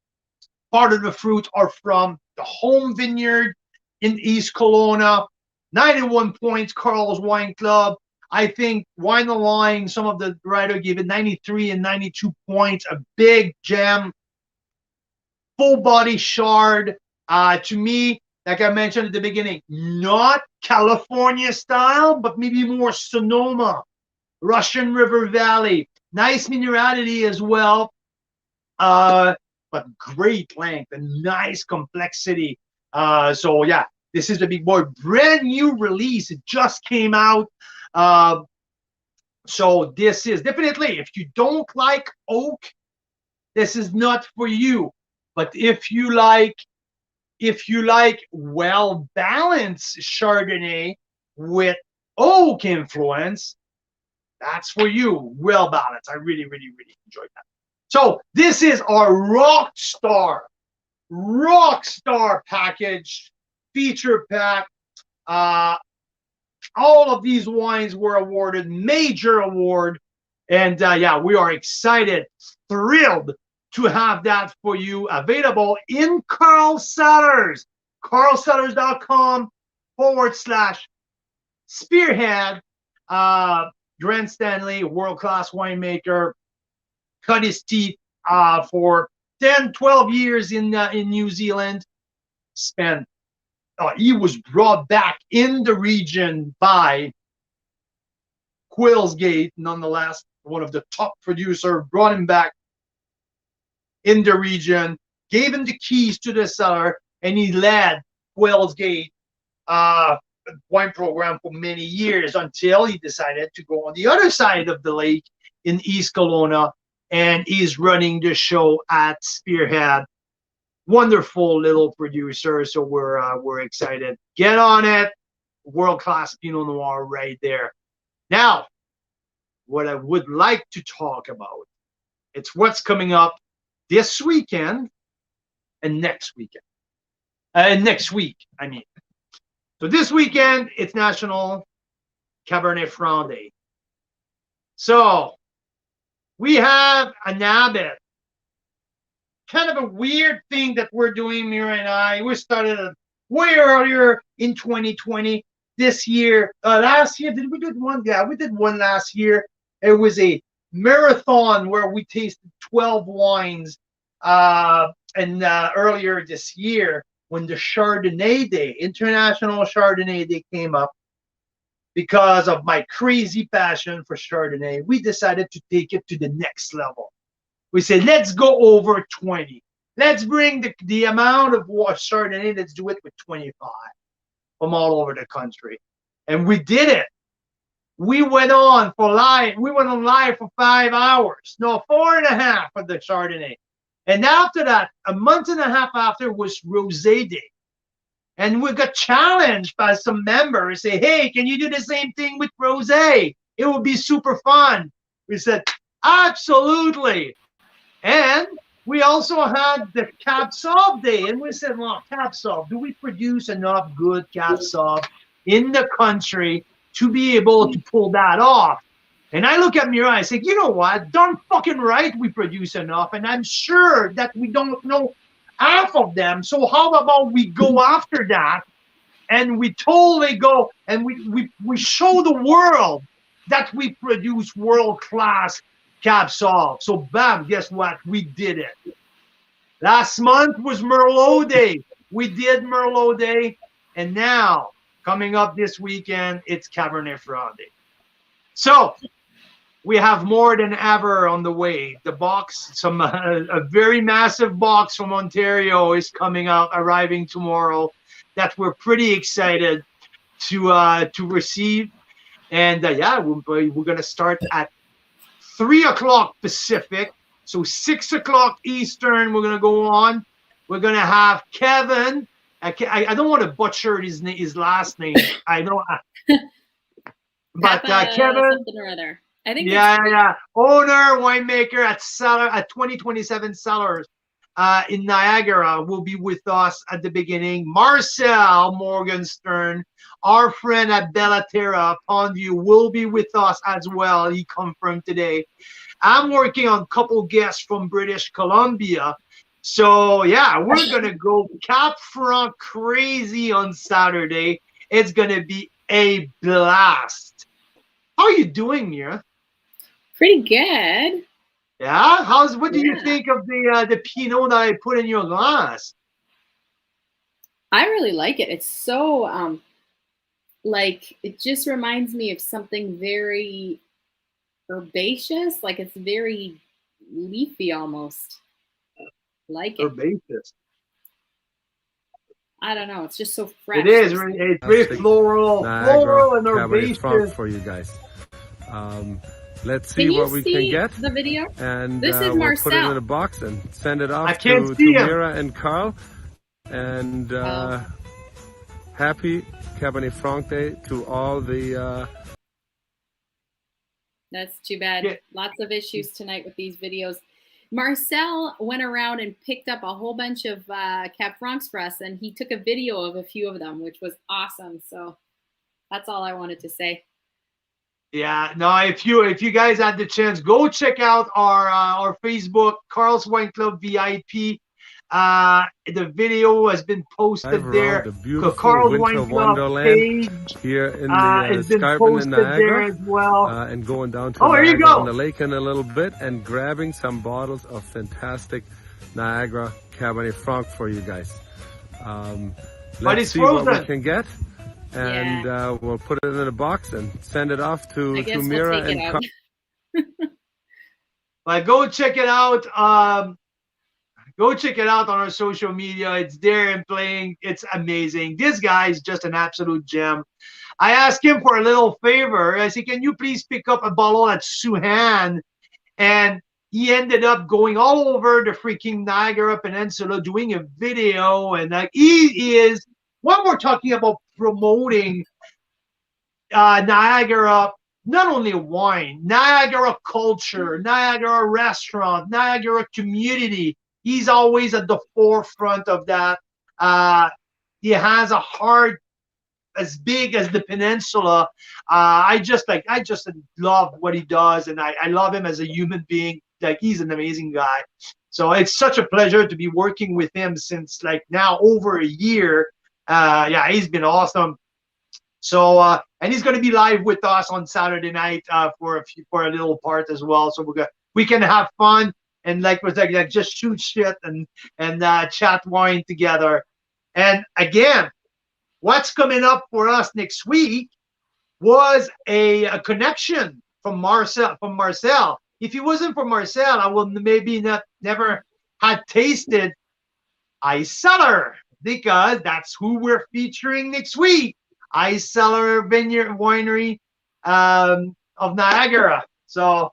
Part of the fruit are from the home vineyard in East Kelowna. 91 points, Carl's Wine Club. I think Wine the Line, some of the writer gave it 93 and 92 points. A big gem. Full body Chard. To me, like I mentioned at the beginning, not California style, but maybe more Sonoma, Russian River Valley. Nice minerality as well, but great length and nice complexity. So yeah, this is the big boy, brand new release. It just came out. So this is definitely, if you don't like oak, this is not for you. But if you like well-balanced Chardonnay with oak influence, that's for you. Well-balanced. I really enjoyed that. So this is our rock star package, feature pack. All of these wines were awarded major award, and yeah, we are excited, thrilled to have that for you available in Carl Cellars, carlcellars.com/SpearHead. Grant Stanley, world-class winemaker, cut his teeth for 10, 12 years in New Zealand. He was brought back in the region by Quillsgate, nonetheless, one of the top producers, brought him back in the region, gave him the keys to the cellar, and he led Quillsgate wine program for many years until he decided to go on the other side of the lake in East Kelowna, and he's running the show at SpearHead wonderful little producer. So we're excited. Get on it. World-class Pinot Noir right there. Now, what I would like to talk about, it's what's coming up this weekend and next weekend. Next week, I mean. So this weekend, it's National Cabernet Franc Day. So we have an habit, kind of a weird thing that we're doing, Mira and I. We started way earlier in 2020. This year, last year, did we do one? Yeah, we did one last year. It was a marathon where we tasted 12 wines. And earlier this year, when the Chardonnay Day, International Chardonnay Day came up, because of my crazy passion for Chardonnay, we decided to take it to the next level. We said, let's go over 20. Let's bring the amount of Chardonnay, let's do it with 25 from all over the country. And we did it. We went on live for 5 hours. No, 4.5 for the Chardonnay. And after that, a month and a half after was Rosé Day. And we got challenged by some members, say, hey, can you do the same thing with Rosé? It would be super fun. We said, absolutely. And we also had the Capsule Day. And we said, well, Capsule, do we produce enough good Capsule in the country to be able to pull that off? And I look at Mira, I say, you know what? Darn fucking right we produce enough. And I'm sure that we don't know half of them. So how about we go after that? And we totally go and we show the world that we produce world-class Capsule. So bam, guess what? We did it. Last month was Merlot Day. We did Merlot Day. And now, coming up this weekend, it's Cabernet Franc Day. So we have more than ever on the way. The box, a very massive box from Ontario is coming out, arriving tomorrow, that we're pretty excited to receive. And yeah, we're going to start at 3 o'clock Pacific, so 6 o'clock Eastern. We're going to go on. We're going to have Kevin. I don't want to butcher his last name. I know. But Kevin. Something or other. I think yeah. Owner, winemaker at 2027 Cellars in Niagara will be with us at the beginning. Marcel Morgenstern, our friend at Bellaterra Pondview, will be with us as well. He confirmed today. I'm working on a couple guests from British Columbia. So yeah, we're gonna go Cap Franc crazy on Saturday. It's gonna be a blast. How are you doing, Mira? Pretty good. Yeah. What do you think of the Pinot that I put in your glass? I really like it. It's so like it just reminds me of something very herbaceous. Like it's very leafy almost. Like it. Herbaceous. I don't know. It's just so fresh. It is. It's very floral and herbaceous for you guys. Let's see what we can get. The video. And this is we'll Marcel. put it in a box and send it off to Mira and Carl. And happy Cabernet Franc Day to all the. That's too bad. Yeah. Lots of issues tonight with these videos. Marcel went around and picked up a whole bunch of Cab Francs for us, and he took a video of a few of them, which was awesome. So that's all I wanted to say. Yeah, no, if you guys had the chance, go check out our Facebook, Carl's Wine Club VIP. The video has been posted there. The Carl's Wine Club page here in the has been posted there as well. And going down to there you go. On the lake in a little bit and grabbing some bottles of fantastic Niagara Cabernet Franc for you guys. Let's see what we can get. And we'll put it in a box and send it off to Mira and Carl. But go check it out. Go check it out on our social media. It's there and playing. It's amazing. This guy is just an absolute gem. I asked him for a little favor. I said, can you please pick up a bottle at Suhan and he ended up going all over the freaking Niagara Peninsula doing a video, and like he is, when we're talking about promoting Niagara, not only wine, Niagara culture, Niagara restaurant, Niagara community, he's always at the forefront of that. He has a heart as big as the peninsula. I just love what he does, and I love him as a human being. Like, he's an amazing guy. So it's such a pleasure to be working with him since like now over a year. Yeah, he's been awesome. So and he's going to be live with us on Saturday night for a little part as well. So we can have fun and like just shoot shit and chat wine together. And again, what's coming up for us next week was a connection from Marcel. If it wasn't for Marcel, I would maybe never had tasted Ice Cellar, because that's who we're featuring next week. Ice Cellar Vineyard Winery of Niagara. So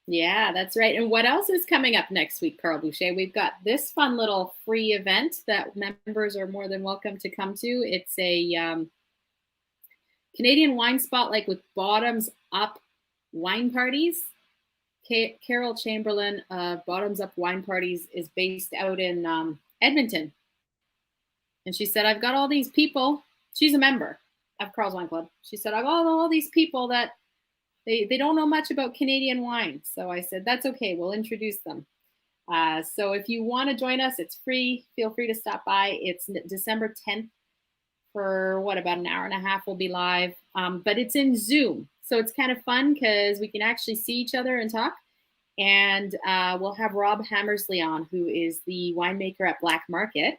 yeah, that's right. And what else is coming up next week, Carl Boucher? We've got this fun little free event that members are more than welcome to come to. It's a Canadian wine spotlight with bottoms up wine parties. Carol Chamberlain of Bottoms Up Wine Parties is based out in Edmonton. And she said, I've got all these people. She's a member of Carl's Wine Club. She said, I've got all these people that they don't know much about Canadian wine. So I said, that's okay. We'll introduce them. So if you want to join us, it's free. Feel free to stop by. It's December 10th for about an hour and a half. We'll be live. But it's in Zoom. So it's kind of fun because we can actually see each other and talk. And we'll have Rob Hammersley on, who is the winemaker at Black Market.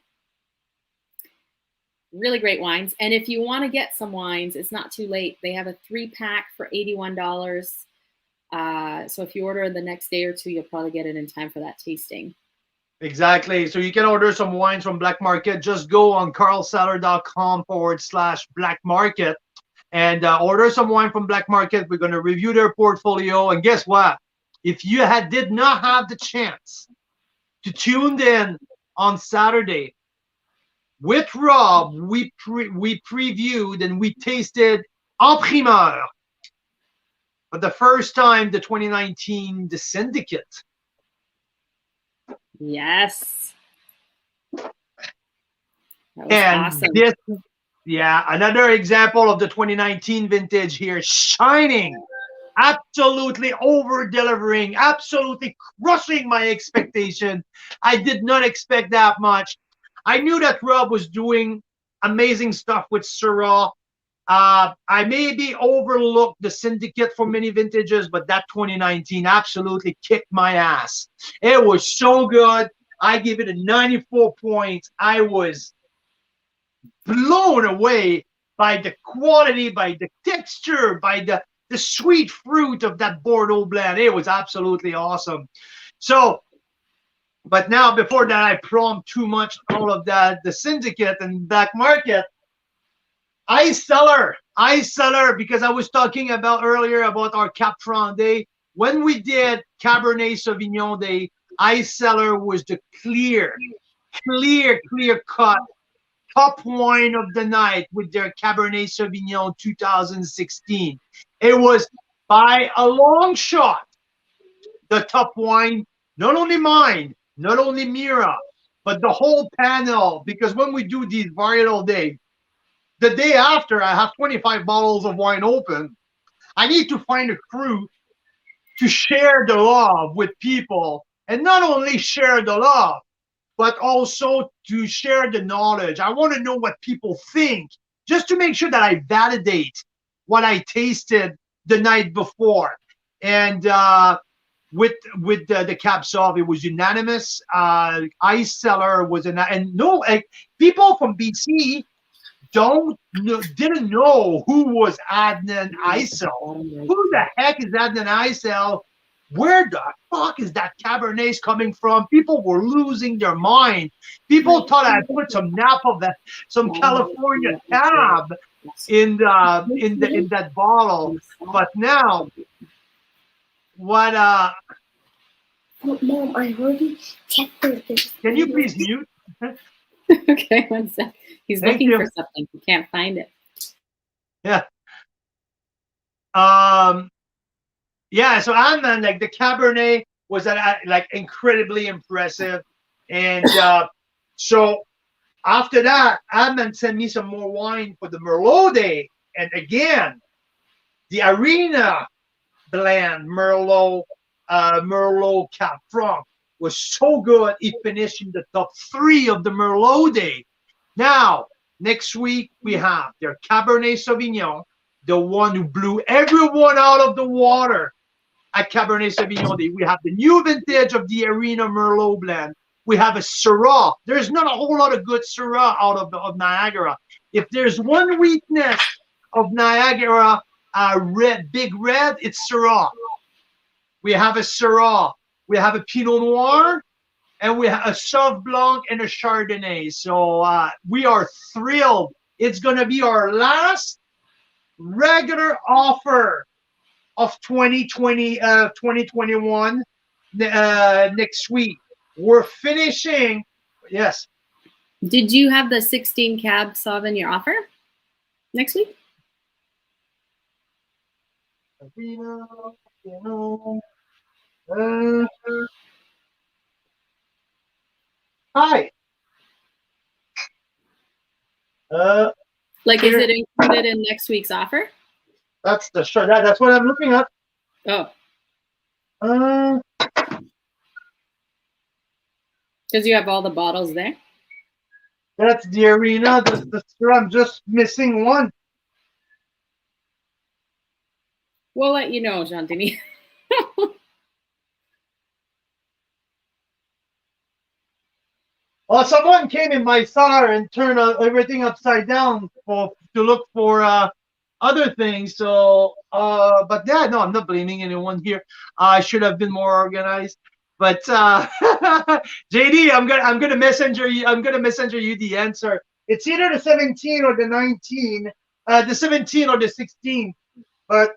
Really great wines. And if you want to get some wines, it's not too late. They have a 3-pack for $81. So if you order the next day or two, you'll probably get it in time for that tasting. Exactly. So you can order some wines from Black Market. Just go on carlcellar.com/Black Market and order some wine from Black Market. We're going to review their portfolio. And guess what? If you did not have the chance to tune in on Saturday, with Rob, we previewed and we tasted en primeur for the first time the 2019 The Syndicate. Yes. That was and awesome. Another example of the 2019 vintage here, shining, absolutely over-delivering, absolutely crushing my expectation. I did not expect that much. I knew that Rob was doing amazing stuff with Syrah. I maybe overlooked the Syndicate for many vintages, but that 2019 absolutely kicked my ass. It was so good. I give it a 94 points. I was blown away by the quality, by the texture, by the sweet fruit of that Bordeaux blend. It was absolutely awesome. So, but now, before that, I prompt too much all of that, the Syndicate and Black Market. Ice Cellar, because I was talking about earlier about our Cap Franc Day. When we did Cabernet Sauvignon Day, Ice Cellar was the clear cut top wine of the night with their Cabernet Sauvignon 2016. It was by a long shot the top wine, not only mine, not only Mira, but the whole panel. Because when we do these varietal days, the day after I have 25 bottles of wine open, I need to find a crew to share the love with people, and not only share the love, but also to share the knowledge. I want to know what people think, just to make sure that I validate what I tasted the night before. And with the Capsule, it was unanimous. Ice Cellar was people from BC didn't know who was Adnan Isel. Who the heck is Adnan Isel? Where the fuck is that Cabernet coming from? People were losing their mind. People thought I put some some California Cab in that bottle. But now, what Mom, I already checked this. Can you please mute? Okay, one sec. He's Thank looking you. for something. He can't find it. Yeah. Yeah, so Amman, like the Cabernet was like incredibly impressive. And so after that, Amman sent me some more wine for the Merlot Day. And again, the Arena blend Merlot Cap Franc was so good, it finished in the top 3 of the Merlot Day. Now, next week, we have their Cabernet Sauvignon, the one who blew everyone out of the water at Cabernet Sauvignon Day. We have the new vintage of the Arena Merlot blend. We have a Syrah. There's not a whole lot of good Syrah out of Niagara. If there's one weakness of Niagara, big red, it's Syrah. We have a Syrah. We have a Pinot Noir, and we have a Sauv Blanc and a Chardonnay. So we are thrilled. It's going to be our last regular offer of 2021 next week. We're finishing. Yes. Did you have the 16 Cab Sauv in your offer next week? Hi. Like, is it included in next week's offer? That's the shirt. That's what I'm looking at. Oh. Because you have all the bottles there? That's the Arena. I'm just missing one. We'll let you know, Jean-Denis. Well, someone came in my cellar and turned everything upside down to look for other things. So, but yeah, no, I'm not blaming anyone here. I should have been more organized. But JD, I'm gonna messenger you. I'm gonna messenger you the answer. It's either the 17 or the 19, the 17 or the 16. But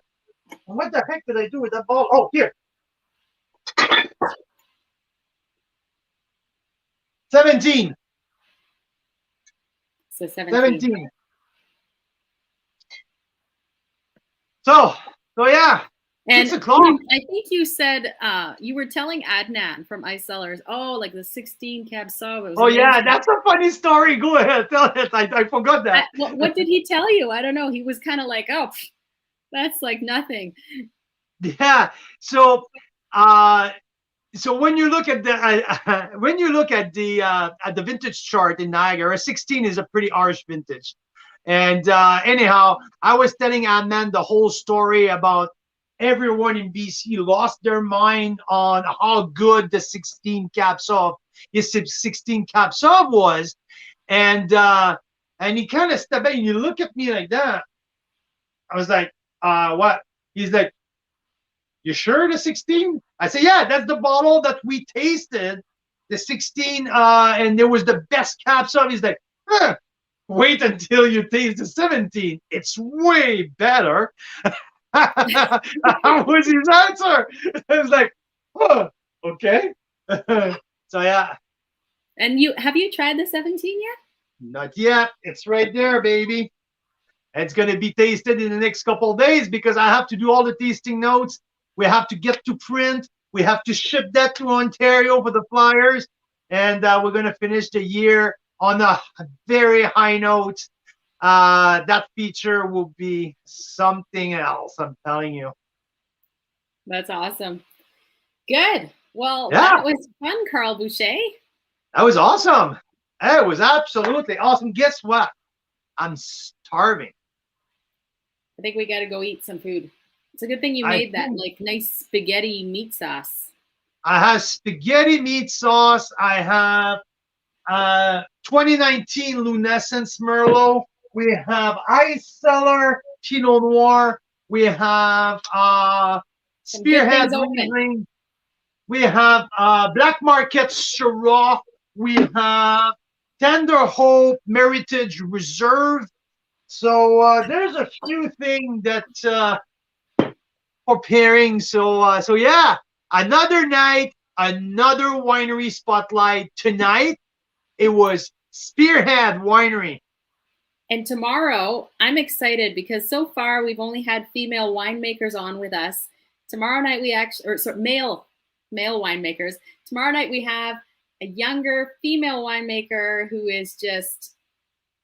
what the heck did I do with that ball? Oh, here. 17. So 17. So yeah. And 6 o'clock. I think you said you were telling Adnan from Ice Cellars, oh, like the 16 Cab Sauv. Oh yeah, that's a funny story. Go ahead, tell it. I forgot that. What did he tell you? I don't know. He was kind of like, oh, that's like nothing. Yeah. So when you look at the vintage chart in Niagara, 16 is a pretty harsh vintage. And anyhow, I was telling Adnan the whole story about everyone in BC lost their mind on how good the 16 Cab Sauv was, and he kind of stepped back and you look at me like that. I was like, what? He's like, you sure the 16? I said, yeah, that's the bottle that we tasted, the 16, and it was the best Cab Sauv. He's like, wait until you taste the 17. It's way better. That was his answer. I was like, oh, okay. So yeah. And have you tried the 17 yet? Not yet. It's right there, baby. It's going to be tasted in the next couple of days because I have to do all the tasting notes. We have to get to print. We have to ship that to Ontario for the flyers. And we're going to finish the year on a very high note. That feature will be something else, I'm telling you. That's awesome. Good. Well, yeah. That was fun, Carl Boucher. That was awesome. It was absolutely awesome. Guess what? I'm starving. I think we got to go eat some food. It's a good thing you made that like nice spaghetti meat sauce. I have spaghetti meat sauce. I have 2019 Lunescence Merlot. We have Ice Cellar Pinot Noir. We have SpearHead Winery. We have Black Market Syrah. We have Tender Hope Meritage Reserve. So there's a few things that for pairing. So yeah, another night another winery spotlight tonight. It was SpearHead Winery. And tomorrow, I'm excited because so far we've only had female winemakers on with us. Tomorrow night we male winemakers. Tomorrow night we have a younger female winemaker who is just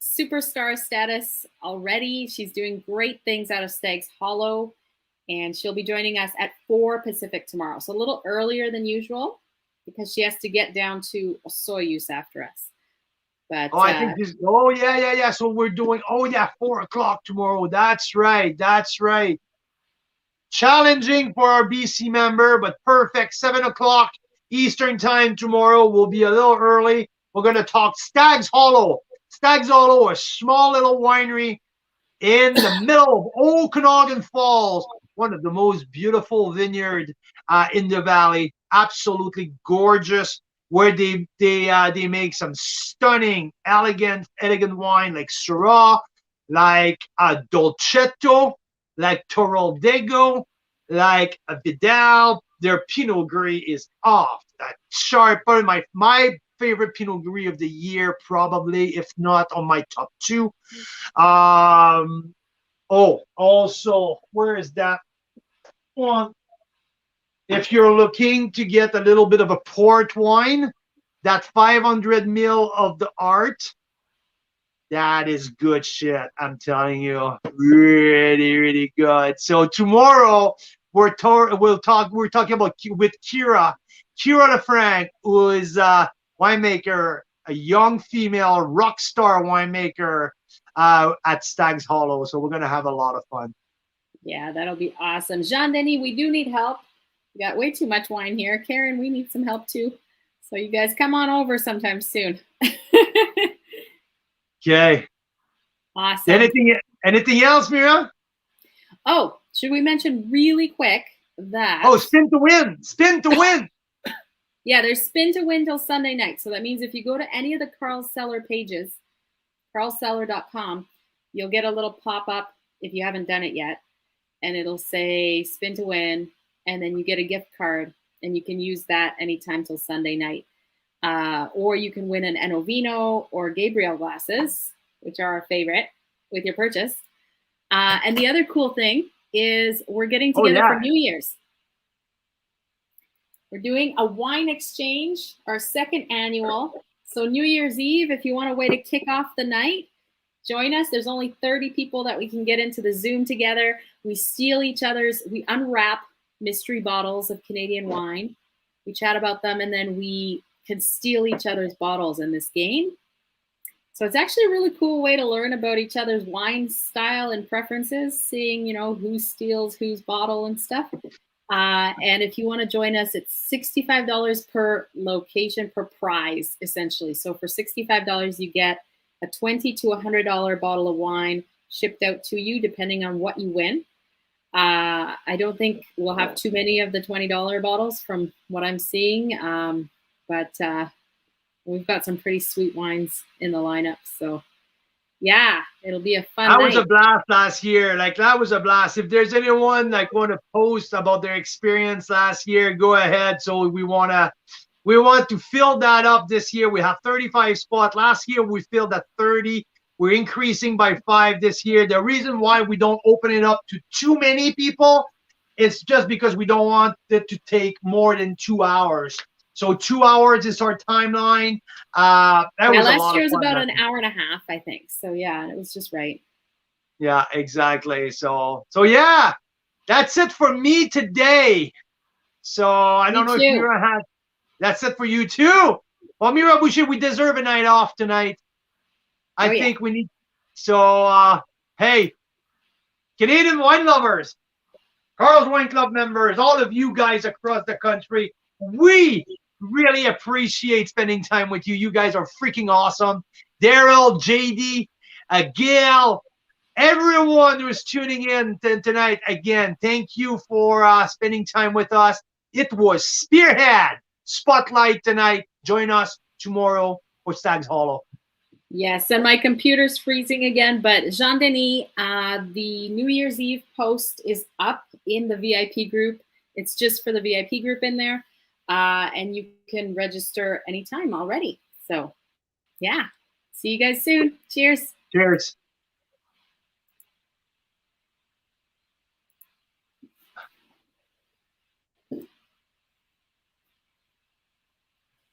superstar status already. She's doing great things out of Stag's Hollow, and she'll be joining us at 4 Pacific tomorrow. So a little earlier than usual because she has to get down to Soyuz after us. But I think this. Oh yeah. So we're doing. 4 o'clock tomorrow. That's right. Challenging for our BC member, but perfect. 7 o'clock Eastern time tomorrow. We'll be a little early. We're gonna talk Stag's Hollow. Stag's Hollow, a small little winery in the middle of Okanagan Falls. One of the most beautiful vineyard in the valley. Absolutely gorgeous. Where they make some stunning, elegant wine like Syrah, like Dolcetto, like Torraldego, like a Vidal. Their Pinot Gris is off the chart. Probably my favorite Pinot Gris of the year, probably, if not on my top 2. Also, where is that one? If you're looking to get a little bit of a port wine, that 500 ml of the Art, that is good shit. I'm telling you, really good. So tomorrow we're talking about with Kira LeFranc, who is a winemaker, a young female rock star winemaker at Stag's Hollow. So we're gonna have a lot of fun. Yeah, that'll be awesome. Jean-Denis, we do need help. We got way too much wine here. Karen, we need some help too. So you guys come on over sometime soon. Okay. Awesome. Anything else, Mira? Oh, should we mention really quick that... Oh, spin to win. Spin to win. Yeah, there's spin to win till Sunday night. So that means if you go to any of the Carl Seller pages, carlseller.com, you'll get a little pop-up if you haven't done it yet. And it'll say spin to win. And then you get a gift card, and you can use that anytime till Sunday night. Or you can win an Enovino or Gabriel glasses, which are our favorite, with your purchase. And the other cool thing is we're getting together for New Year's. We're doing a wine exchange, our 2nd annual. So New Year's Eve, if you want a way to kick off the night, join us. There's only 30 people that we can get into the Zoom together. We we unwrap mystery bottles of Canadian wine. We chat about them, and then we can steal each other's bottles in this game. So it's actually a really cool way to learn about each other's wine style and preferences, seeing, who steals whose bottle and stuff. And if you want to join us, it's $65 per location per prize, essentially. So for $65, you get a $20 to $100 bottle of wine shipped out to you, depending on what you win. I don't think we'll have too many of the $20 bottles from what I'm seeing, but we've got some pretty sweet wines in the lineup. So, yeah, it'll be a fun night. That was a blast last year. That was a blast. If there's anyone want to post about their experience last year, go ahead. So we want to fill that up this year. We have 35 spots. Last year we filled at 30. We're increasing by 5 this year. The reason why we don't open it up to too many people is just because we don't want it to take more than 2 hours. So 2 hours is our timeline. Last year was about an hour and a half, I think. So yeah, it was just right. Yeah, exactly. So yeah, that's it for me today. So I don't know if Mira had. That's it for you too. Well, Mira, we deserve a night off tonight. I think we need. So hey, Canadian wine lovers, Carl's Wine Club members, all of you guys across the country, we really appreciate spending time with you. You guys are freaking awesome. Daryl, JD, Gail, everyone who's tuning in tonight. Again, thank you for spending time with us. It was SpearHead Spotlight tonight. Join us tomorrow for Stag's Hollow. Yes, and my computer's freezing again, but Jean-Denis, the New Year's Eve post is up in the VIP group. It's just for the VIP group in there. and you can register anytime already. So, yeah. See you guys soon. Cheers. Cheers.